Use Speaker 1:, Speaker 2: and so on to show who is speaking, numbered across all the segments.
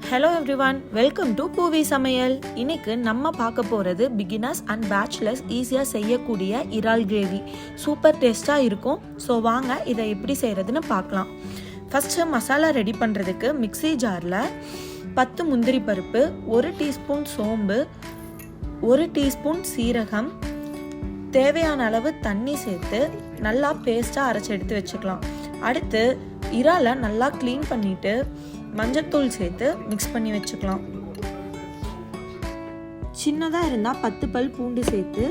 Speaker 1: Hello everyone, welcome to பூவி சமையல். இன்னைக்கு நம்ம பார்க்க போகிறது பிகினர்ஸ் அண்ட் பேச்சுலர்ஸ் ஈஸியாக செய்யக்கூடிய இறால் கிரேவி. சூப்பர் டேஸ்ட்டாக இருக்கும். ஸோ வாங்க இதை எப்படி செய்கிறதுன்னு பார்க்கலாம். ஃபஸ்ட்டு மசாலா ரெடி பண்ணுறதுக்கு மிக்ஸி ஜாரில் 10 முந்திரி பருப்பு, 1 டீஸ்பூன் சோம்பு, 1 டீஸ்பூன் சீரகம், தேவையான அளவு தண்ணி சேர்த்து நல்லா பேஸ்ட்டாக அரைச்சி எடுத்து வச்சுக்கலாம். அடுத்து இறாலை நல்லா க்ளீன் பண்ணிவிட்டு மஞ்சத்தூள் சேர்த்து மிக்ஸ் பண்ணி வச்சுக்கலாம். சின்னதாக இருந்தால் 10 பல் பூண்டு சேர்த்து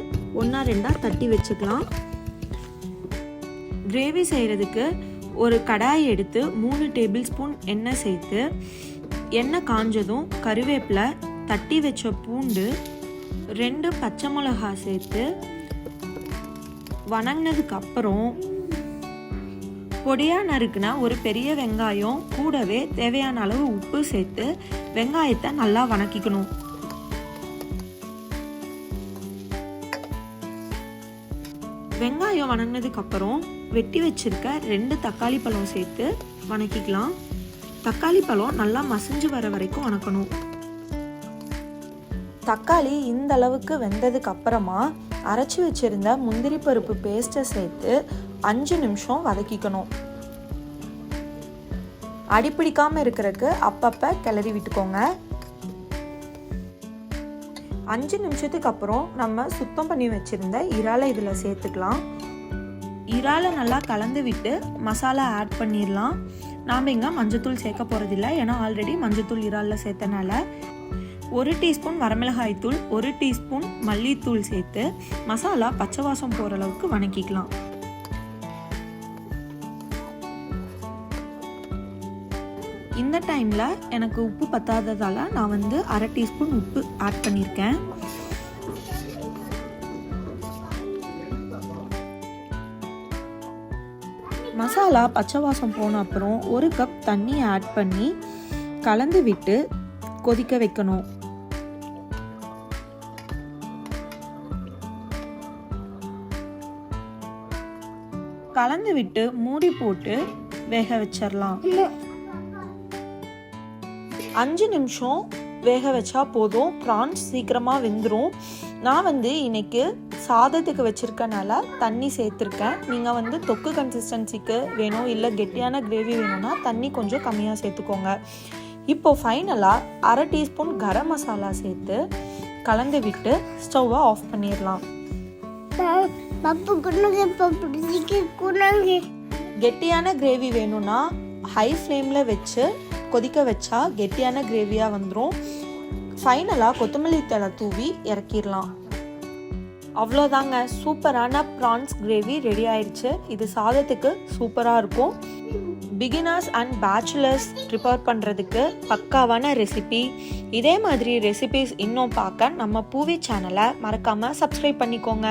Speaker 1: 1-2 தட்டி வச்சுக்கலாம். கிரேவி செய்கிறதுக்கு ஒரு கடாய் எடுத்து 3 டேபிள் ஸ்பூன் எண்ணெய் சேர்த்து எண்ணெய் காஞ்சதும் கருவேப்பிலை, தட்டி வச்ச பூண்டு, 2 பச்சை மிளகாய் சேர்த்து வணங்கினதுக்கு அப்புறம் பொடியாக நறுக்குனா ஒரு பெரிய வெங்காயம் கூடவே தேவையான அளவு உப்பு சேர்த்து வெங்காயத்தை நல்லா வணக்கிக்கணும். வெங்காயம் வணங்கினதுக்கு அப்புறம் வெட்டி வச்சிருக்க 2 தக்காளி பழம் சேர்த்து வணக்கிக்கலாம். தக்காளி பழம் நல்லா மசிஞ்சு வர வரைக்கும் வணக்கணும். தக்காளி இந்த அளவுக்கு வெந்ததுக்கு அப்புறமா அரைச்சி வச்சிருந்த முந்திரி பருப்பு பேஸ்ட்டை சேர்த்து 5 நிமிஷம் வதக்கிக்கணும். அடிப்பிடிக்காமல் இருக்கிறதுக்கு அப்பப்போ கிளறி விட்டுக்கோங்க. 5 நிமிஷத்துக்கு அப்புறம் நம்ம சுத்தம் பண்ணி வச்சிருந்த இறாலை இதில் சேர்த்துக்கலாம். இறாலை நல்லா கலந்து விட்டு மசாலா ஆட் பண்ணிடலாம். நாம் இங்கே மஞ்சத்தூள் சேர்க்க போகிறதில்ல, ஏன்னா ஆல்ரெடி மஞ்சத்தூள் இறாலில் சேர்த்தனால. 1 டீஸ்பூன் வரமிளகாய் தூள், 1 டீஸ்பூன் மல்லித்தூள் சேர்த்து மசாலா பச்சை வாசம் போகிற அளவுக்கு வணக்கிக்கலாம். இந்த டைமில் எனக்கு உப்பு பத்தாததால் நான் 1/2 டீஸ்பூன் உப்பு ஆட் பண்ணியிருக்கேன். மசாலா பச்சை வாசம் போன அப்புறம் 1 கப் தண்ணி ஆட் பண்ணி கலந்து விட்டு கொதிக்க வைக்கணும். கலந்து விட்டு மூடி போட்டு வேக வச்சிடலாம். 5 நிமிஷம் வேக வச்சா போதும். ப்ரான்ஸ் சீக்கிரமாக வெந்துடும். நான் இன்னைக்கு சாதத்துக்கு வச்சிருக்கனால தண்ணி சேர்த்துருக்கேன். நீங்கள் தொக்கு கன்சிஸ்டன்சிக்கு வேணும், இல்லை கெட்டியான கிரேவி வேணும்னா தண்ணி கொஞ்சம் கம்மியாக சேர்த்துக்கோங்க. இப்போ ஃபைனலாக 1/2 டீஸ்பூன் கரம் மசாலா சேர்த்து கலந்து விட்டு ஸ்டவ்வை ஆஃப் பண்ணிடலாம். கெட்டியான கிரேவி வேணும்னா ஹை ஃப்ளேமில் வச்சு கொதிக்க வச்சா கெட்டியான கிரேவியாக வந்துடும். ஃபைனலாக கொத்தமல்லி தழை தூவி இறக்கிடலாம். அவ்வளோதாங்க, சூப்பரான ப்ரான்ஸ் கிரேவி ரெடி ஆயிடுச்சு. இது சாதத்துக்கு சூப்பராக இருக்கும். பிகினர்ஸ் அண்ட் பேச்சுலர்ஸ் ப்ரிப்பேர் பண்ணுறதுக்கு பக்காவான ரெசிபி. இதே மாதிரி ரெசிபிஸ் இன்னும் பார்க்க நம்ம பூவி சேனலை மறக்காமல் சப்ஸ்கிரைப் பண்ணிக்கோங்க.